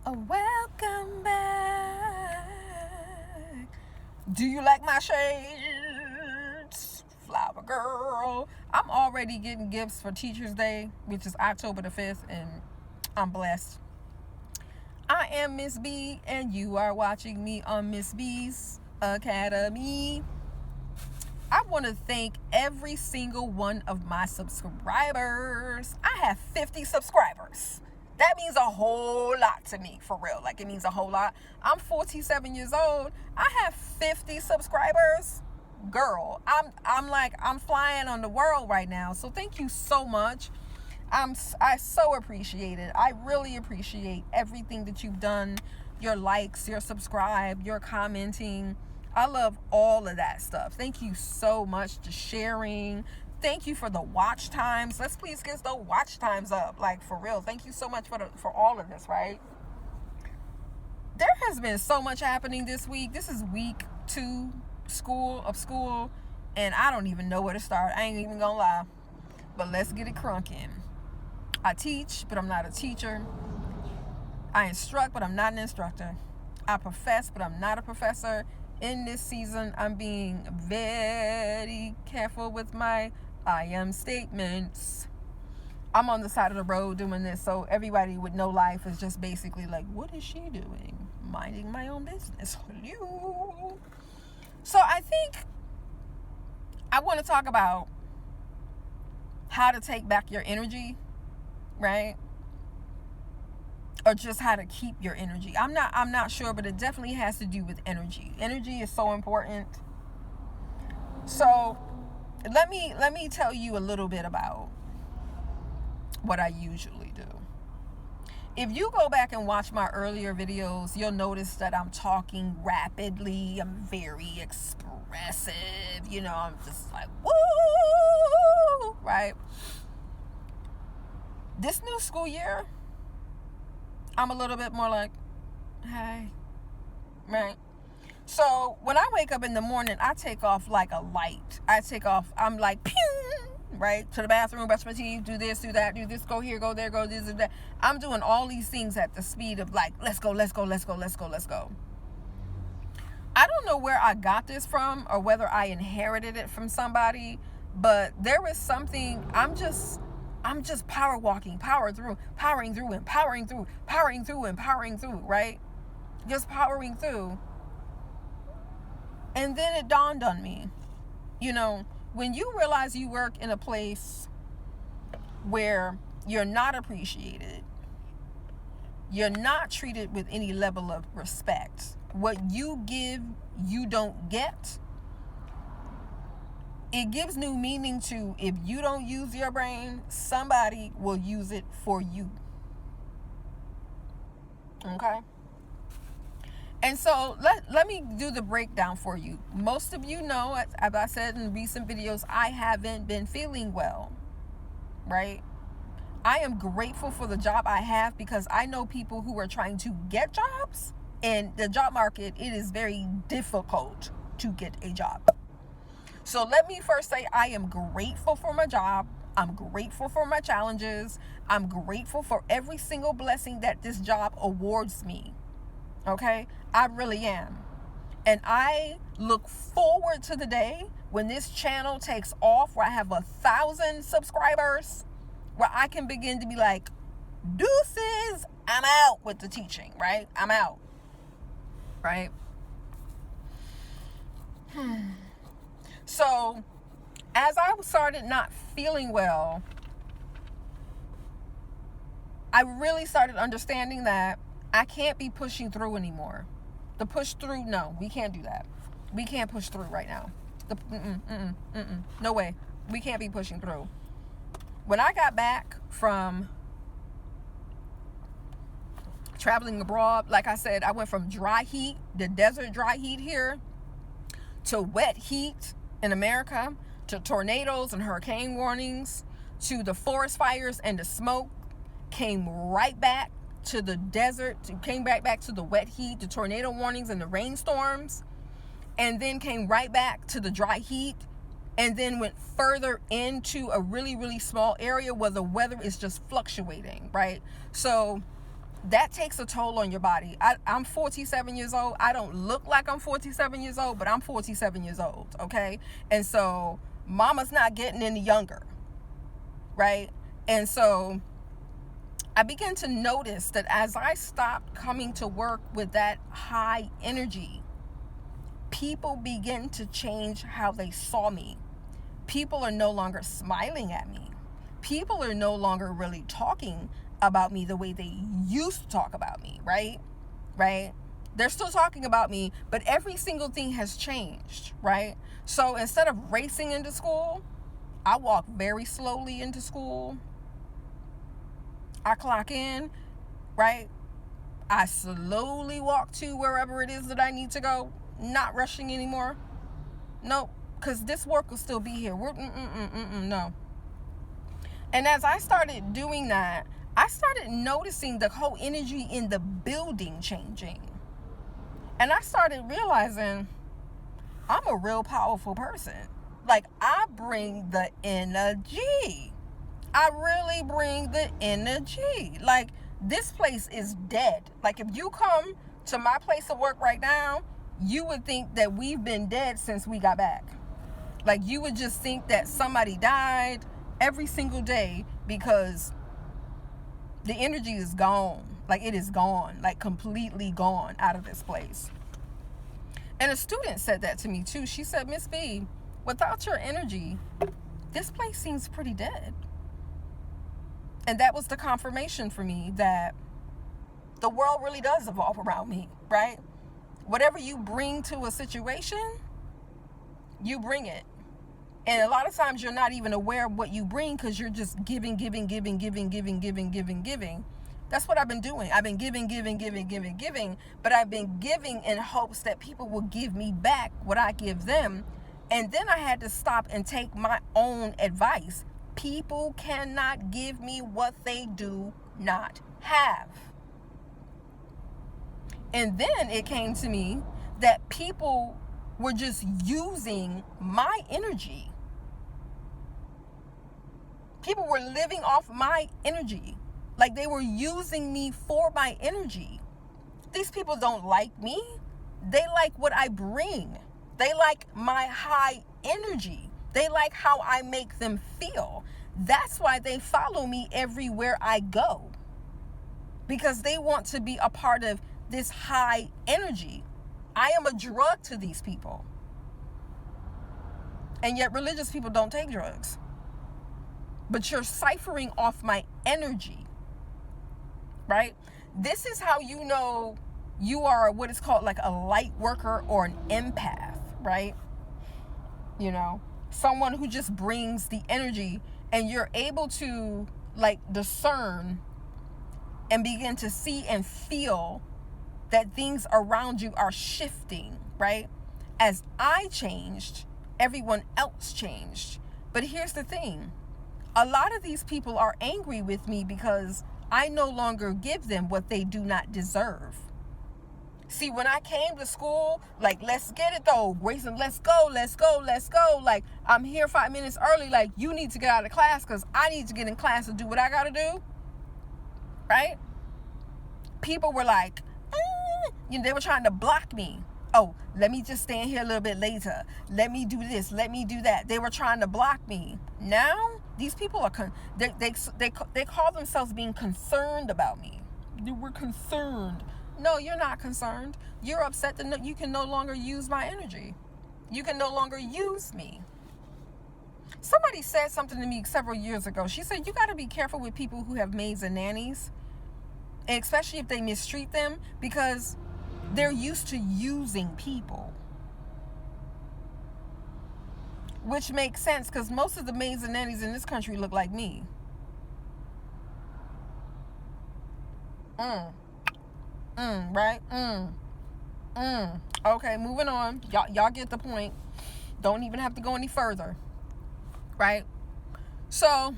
Welcome back. Do you like my shades? Flower girl. I'm already getting gifts for Teachers Day, which is October the 5th, and I'm blessed. I am Miss B, and you are watching me on Miss B's Academy. I want to thank every single one of my subscribers. I have 50 subscribers. That means a whole lot to me, for real. Like, it means a whole lot. I'm 47 years old. I have 50 subscribers. Girl, I'm flying on the world right now. So thank you so much. I so appreciate it. I really appreciate everything that you've done. Your likes, your subscribe, your commenting. I love all of that stuff. Thank you so much for sharing. Thank you for the watch times. Let's please get those watch times up. Like, for real. Thank you so much for all of this, right? There has been so much happening this week. This is week 2 of school, and I don't even know where to start. I ain't even gonna lie. But let's get it crunking. I teach, but I'm not a teacher. I instruct, but I'm not an instructor. I profess, but I'm not a professor. In this season, I'm being very careful with my I am statements. I'm on the side of the road doing this, so everybody with no life is just basically like, what is she doing? Minding my own business. So I think I want to talk about how to take back your energy, right? Or just how to keep your energy. I'm not sure, but it definitely has to do with energy. Energy is so important. So let me tell you a little bit about what I usually do. If you go back and watch my earlier videos, you'll notice that I'm talking rapidly. I'm very expressive. I'm just like, woo, right? This new school year, I'm a little bit more like, hey, right? So when I wake up in the morning, I take off like a light. I'm like, pew, right? To the bathroom, brush my teeth, do this, do that, do this, go here, go there, go this, do that. I'm doing all these things at the speed of like, let's go. I don't know where I got this from or whether I inherited it from somebody, but there was something, I'm just power walking, powering through, right? Just powering through. And then it dawned on me, when you realize you work in a place where you're not appreciated, you're not treated with any level of respect, what you give, you don't get, it gives new meaning to, if you don't use your brain, somebody will use it for you. Okay? And so let me do the breakdown for you. Most of you know, as I said in recent videos, I haven't been feeling well, right? I am grateful for the job I have because I know people who are trying to get jobs. In the job market, it is very difficult to get a job. So let me first say I am grateful for my job. I'm grateful for my challenges. I'm grateful for every single blessing that this job awards me. Okay? I really am. And I look forward to the day when this channel takes off, where I have 1,000 subscribers, where I can begin to be like, deuces, I'm out with the teaching, right? I'm out. Right? So, as I started not feeling well, I really started understanding that I can't be pushing through anymore. The push through, no, we can't do that. We can't push through right now. No way. We can't be pushing through. When I got back from traveling abroad, like I said, I went from dry heat, the desert dry heat here, to wet heat in America, to tornadoes and hurricane warnings, to the forest fires and the smoke, came right back to the desert, came back to the wet heat, the tornado warnings and the rainstorms, and then came right back to the dry heat, and then went further into a really, really small area where the weather is just fluctuating, right? So that takes a toll on your body. I'm 47 years old. I don't look like I'm 47 years old, but I'm 47 years old, okay? And so mama's not getting any younger, right? And so I began to notice that as I stopped coming to work with that high energy, people begin to change how they saw me. People are no longer smiling at me. People are no longer really talking about me the way they used to talk about me, right? They're still talking about me, but every single thing has changed, right? So instead of racing into school, I walk very slowly into school. I clock in, right? I slowly walk to wherever it is that I need to go, not rushing anymore. No, because this work will still be here. No. And as I started doing that, I started noticing the whole energy in the building changing. And I started realizing I'm a real powerful person. Like, I bring the energy. I really bring the energy. Like, this place is dead. Like, if you come to my place of work right now, you would think that we've been dead since we got back. Like, you would just think that somebody died every single day because the energy is gone. Like, it is gone, like completely gone out of this place. And a student said that to me too. She said, Miss B, without your energy, this place seems pretty dead. And that was the confirmation for me that the world really does evolve around me, right? Whatever you bring to a situation, you bring it. And a lot of times you're not even aware of what you bring because you're just giving. That's what I've been doing. I've been giving. But I've been giving in hopes that people will give me back what I give them. And then I had to stop and take my own advice. People cannot give me what they do not have. And then it came to me that people were just using my energy. People were living off my energy. Like, they were using me for my energy. These people don't like me. They like what I bring. They like my high energy. They like how I make them feel. That's why they follow me everywhere I go. Because they want to be a part of this high energy. I am a drug to these people. And yet religious people don't take drugs. But you're ciphering off my energy. Right? This is how you know you are what is called like a light worker or an empath, right? You know, someone who just brings the energy, and you're able to like discern and begin to see and feel that things around you are shifting, right? As I changed, everyone else changed. But here's the thing. A lot of these people are angry with me because I no longer give them what they do not deserve. See, when I came to school, like, let's get it though, Grayson, let's go. Like, I'm here 5 minutes early. Like, you need to get out of class because I need to get in class and do what I got to do. Right? People were like, they were trying to block me. Oh, let me just stand here a little bit later. Let me do this. Let me do that. They were trying to block me. Now, these people are, they call themselves being concerned about me. They were concerned. No, you're not concerned. You're upset that you can no longer use my energy. You can no longer use me. Somebody said something to me several years ago. She said, you got to be careful with people who have maids and nannies, and especially if they mistreat them, because they're used to using people. Which makes sense, because most of the maids and nannies in this country look like me. Right? Okay, moving on. Y'all get the point. Don't even have to go any further. Right? So,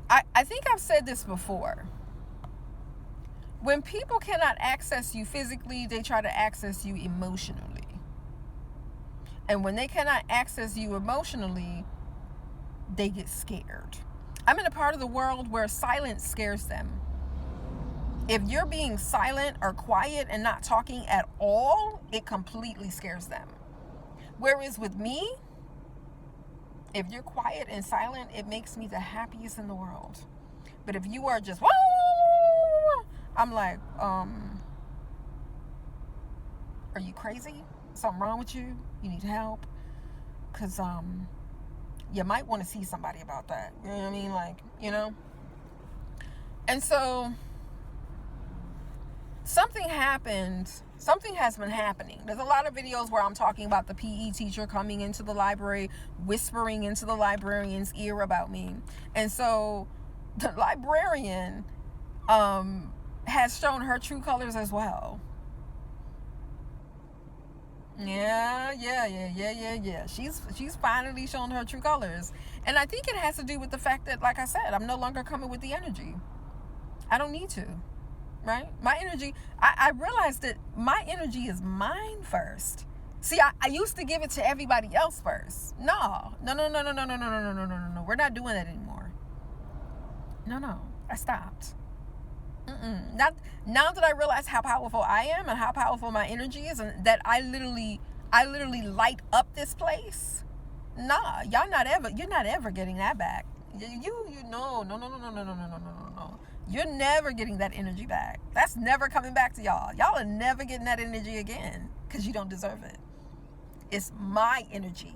I think I've said this before. When people cannot access you physically, they try to access you emotionally. And when they cannot access you emotionally, they get scared. I'm in a part of the world where silence scares them. If you're being silent or quiet and not talking at all, it completely scares them. Whereas with me, if you're quiet and silent, it makes me the happiest in the world. But if you are just, I'm like, are you crazy? Something wrong with you? You need help? Because you might want to see somebody about that. You know what I mean? Like, you know? And so something happened. Something has been happening. There's a lot of videos where I'm talking about the PE teacher coming into the library, whispering into the librarian's ear about me. And so the librarian has shown her true colors as well. Yeah. She's finally shown her true colors. And I think it has to do with the fact that, like I said, I'm no longer coming with the energy. I don't need to. Right? My energy, I realized that my energy is mine first. See, I used to give it to everybody else first. No. We're not doing that anymore. No. I stopped. Not now that I realize how powerful I am and how powerful my energy is, and that I literally light up this place. Nah, you're not ever getting that back. No. You're never getting that energy back. That's never coming back to y'all. Y'all are never getting that energy again because you don't deserve it. It's my energy.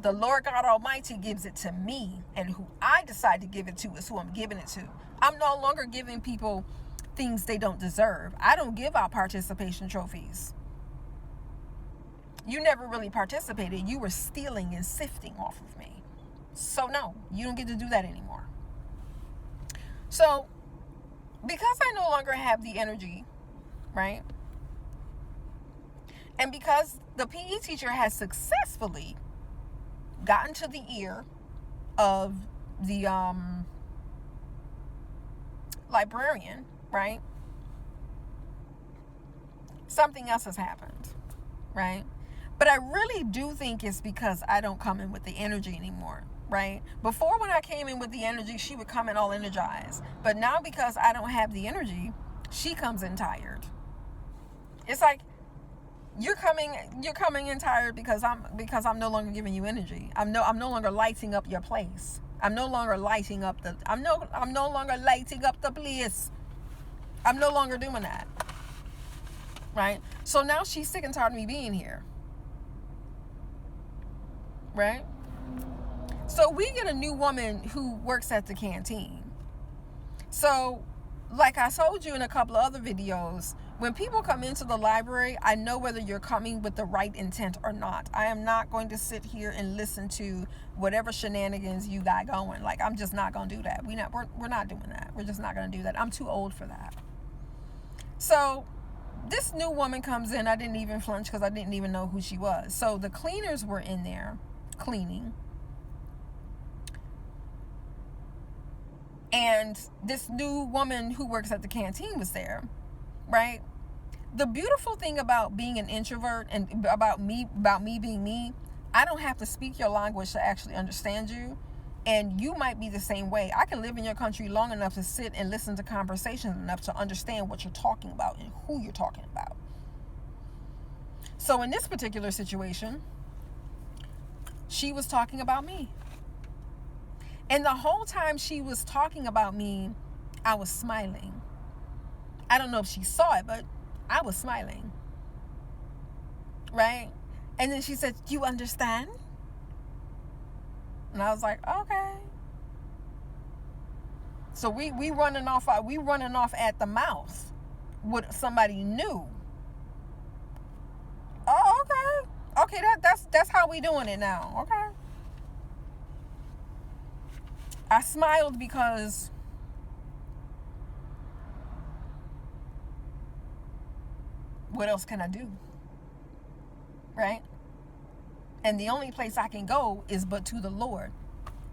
The Lord God Almighty gives it to me, and who I decide to give it to is who I'm giving it to. I'm no longer giving people things they don't deserve. I don't give out participation trophies. You never really participated. You were stealing and sifting off of me. So no, you don't get to do that anymore. So, because I no longer have the energy, right? And because the PE teacher has successfully gotten to the ear of the librarian, right? Something else has happened, right? But I really do think it's because I don't come in with the energy anymore, right? Before, when I came in with the energy, she would come in all energized. But now, because I don't have the energy, she comes in tired. It's like you're coming in tired because I'm no longer giving you energy. I'm no longer lighting up your place. I'm no longer lighting up the place. I'm no longer doing that. Right? So now she's sick and tired of me being here. Right? So we get a new woman who works at the canteen. So, like I told you in a couple of other videos, when people come into the library, I know whether you're coming with the right intent or not. I am not going to sit here and listen to whatever shenanigans you got going. Like, I'm just not going to do that. We're not doing that. We're just not going to do that. I'm too old for that. So this new woman comes in. I didn't even flinch because I didn't even know who she was. So the cleaners were in there cleaning. And this new woman who works at the canteen was there, right? The beautiful thing about being an introvert and about me being me, I don't have to speak your language to actually understand you. And you might be the same way. I can live in your country long enough to sit and listen to conversations enough to understand what you're talking about and who you're talking about. So in this particular situation, she was talking about me. And the whole time she was talking about me, I was smiling. I don't know if she saw it, but I was smiling. Right? And then she said, "You understand?" And I was like, "Okay." So we running off at the mouth with somebody new. Oh, okay. Okay, that's how we doing it now. Okay. I smiled because what else can I do? Right? And the only place I can go is but to the Lord.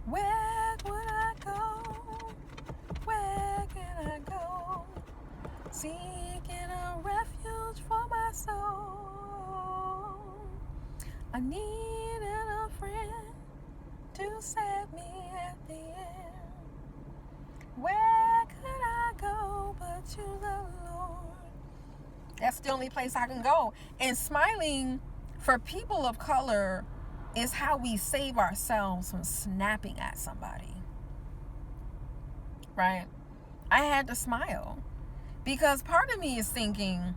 Where would I go? Where can I go? Seeking a refuge for my soul. I needed a friend to set me at the end. That's the only place I can go. And smiling for people of color is how we save ourselves from snapping at somebody. Right? I had to smile because part of me is thinking,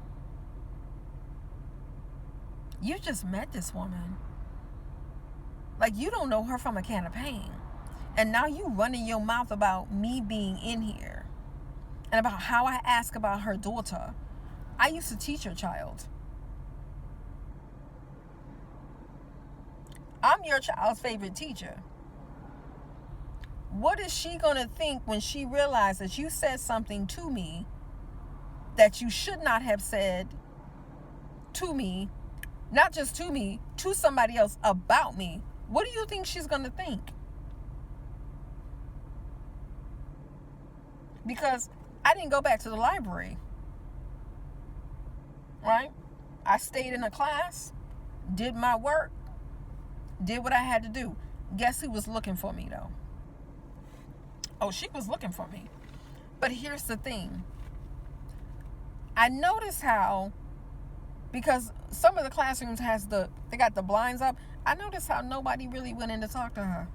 you just met this woman. Like, you don't know her from a can of paint. And now you running your mouth about me being in here and about how I ask about her daughter. I used to teach her child. I'm your child's favorite teacher. What is she going to think when she realizes that you said something to me that you should not have said to me, not just to me, to somebody else about me? What do you think she's going to think? Because I didn't go back to the library, right? I stayed in a class, did my work, did what I had to do. Guess who was looking for me, though? Oh, she was looking for me. But here's the thing. I noticed how, because some of the classrooms they got the blinds up, I noticed how nobody really went in to talk to her.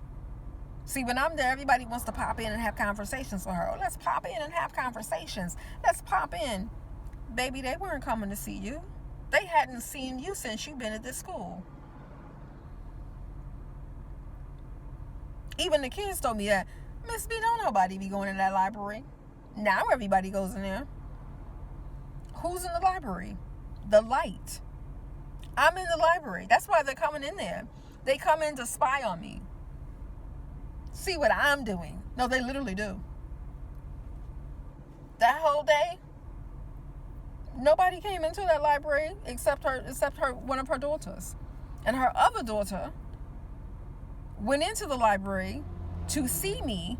See, when I'm there, everybody wants to pop in and have conversations with her. Oh, let's pop in and have conversations. Let's pop in. Baby, they weren't coming to see you. They hadn't seen you since you've been at this school. Even the kids told me that, Miss B, don't nobody be going in that library. Now everybody goes in there. Who's in the library? The light. I'm in the library. That's why they're coming in there. They come in to spy on me. See what I'm doing. No, they literally do. That whole day, nobody came into that library except her one of her daughters. And her other daughter went into the library to see me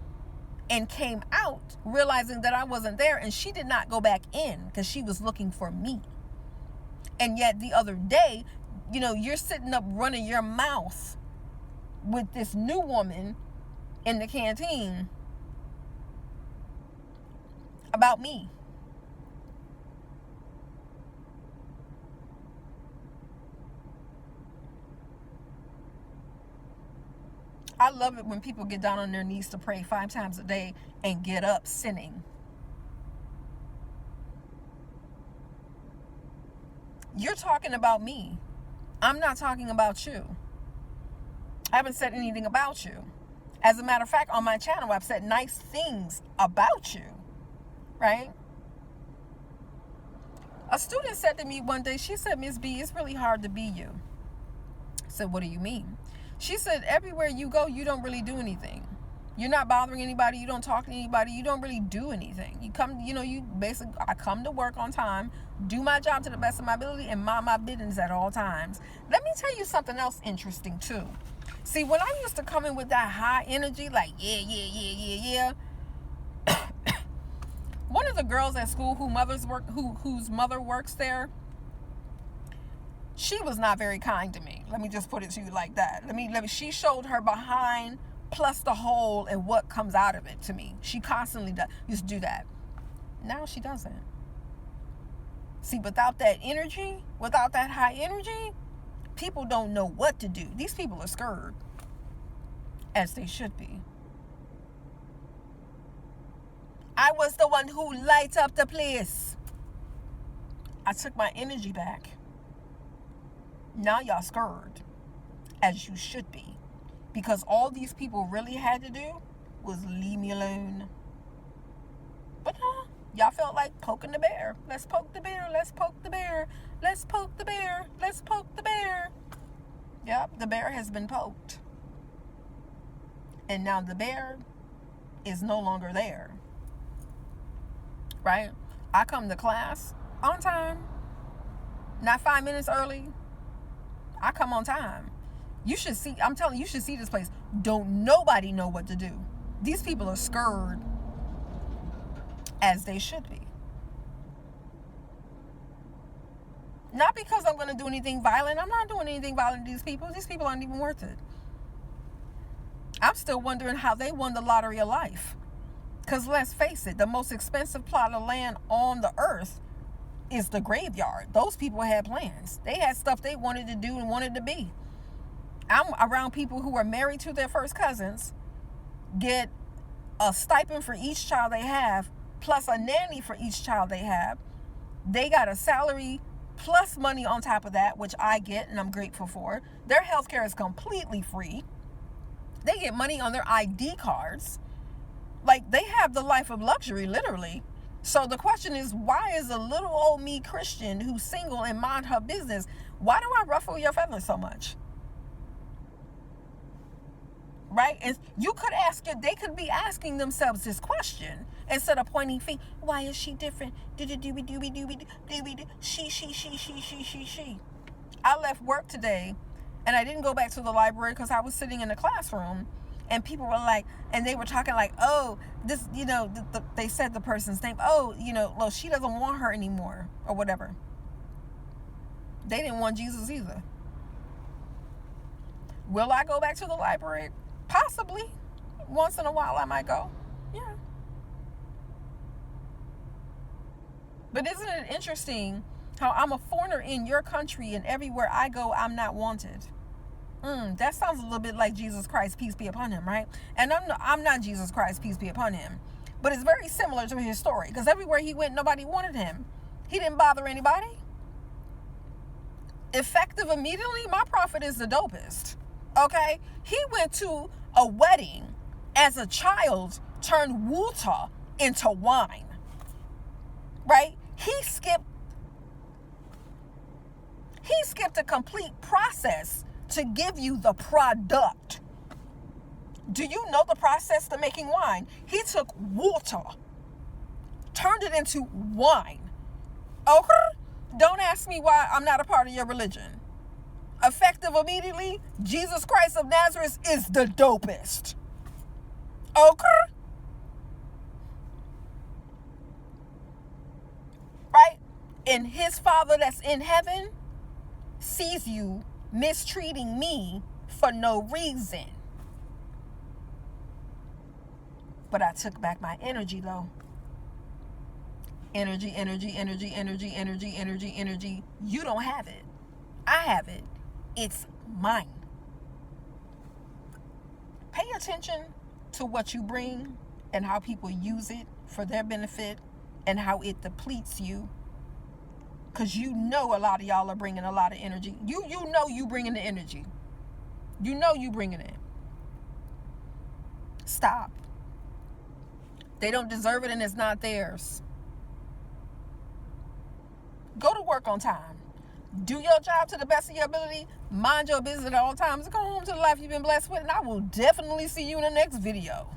and came out realizing that I wasn't there, and she did not go back in because she was looking for me. And yet the other day, you're sitting up running your mouth with this new woman in the canteen about me. I love it when people get down on their knees to pray 5 times a day and get up sinning. You're talking about me. I'm not talking about you. I haven't said anything about you. As a matter of fact, on my channel, I've said nice things about you, right? A student said to me one day, she said, Miss B, it's really hard to be you. I said, what do you mean? She said, everywhere you go, you don't really do anything. You're not bothering anybody. You don't talk to anybody. You don't really do anything. You come, I come to work on time, do my job to the best of my ability, and mind my business at all times. Let me tell you something else interesting, too. See, when I used to come in with that high energy, like, yeah, one of the girls at school whose mother works there, she was not very kind to me. Let me just put it to you like that. She showed her behind plus the whole and what comes out of it to me. She constantly used to do that. Now she doesn't. See, without that energy, without that high energy, people don't know what to do. These people are scared, as they should be. I was the one who lights up the place. I took my energy back. Now y'all scared, as you should be, because all these people really had to do was leave me alone. But y'all felt like poking the bear. Let's poke the bear. Let's poke the bear. Let's poke the bear. Let's poke the bear. Yep, the bear has been poked. And now the bear is no longer there. Right? I come to class on time. Not 5 minutes early. I come on time. You should see, I'm telling you, you should see this place. Don't nobody know what to do. These people are scared, as they should be. Not because I'm going to do anything violent. I'm not doing anything violent to these people. These people aren't even worth it. I'm still wondering how they won the lottery of life. Because let's face it, the most expensive plot of land on the earth is the graveyard. Those people had plans. They had stuff they wanted to do and wanted to be. I'm around people who are married to their first cousins, get a stipend for each child they have, plus a nanny for each child they have. They got a salary plus money on top of that, which I get and I'm grateful for. Their healthcare is completely free. They get money on their ID cards. Like, they have the life of luxury, literally. So the question is, why is a little old me Christian who's single and mind her business, why do I ruffle your feathers so much? Right? And you could ask it, they could be asking themselves this question instead of pointing feet. Why is she different? She. I left work today and I didn't go back to the library because I was sitting in the classroom and people were like, and they were talking like, oh, this, they said the person's name. Oh, well, she doesn't want her anymore or whatever. They didn't want Jesus either. Will I go back to the library? Possibly. Once in a while I might go. Yeah. But isn't it interesting how I'm a foreigner in your country and everywhere I go, I'm not wanted? That sounds a little bit like Jesus Christ, peace be upon him, right? And I'm not Jesus Christ, peace be upon him. But it's very similar to his story because everywhere he went, nobody wanted him. He didn't bother anybody. Effective immediately, my prophet is the dopest. Okay? He went to a wedding as a child, turned water into wine. Right? He skipped a complete process to give you the product. Do you know the process to making wine? He took water, turned it into wine. Okay? Don't ask me why I'm not a part of your religion. Effective immediately, Jesus Christ of Nazareth is the dopest. Okay? Right? And his Father that's in heaven sees you mistreating me for no reason. But I took back my energy though. Energy. You don't have it. I have it. It's mine. Pay attention to what you bring and how people use it for their benefit and how it depletes you. Because a lot of y'all are bringing a lot of energy. You bringing the energy. You bringing it. Stop. They don't deserve it and it's not theirs. Go to work on time. Do your job to the best of your ability. Mind your business at all times. Go home to the life you've been blessed with. And I will definitely see you in the next video.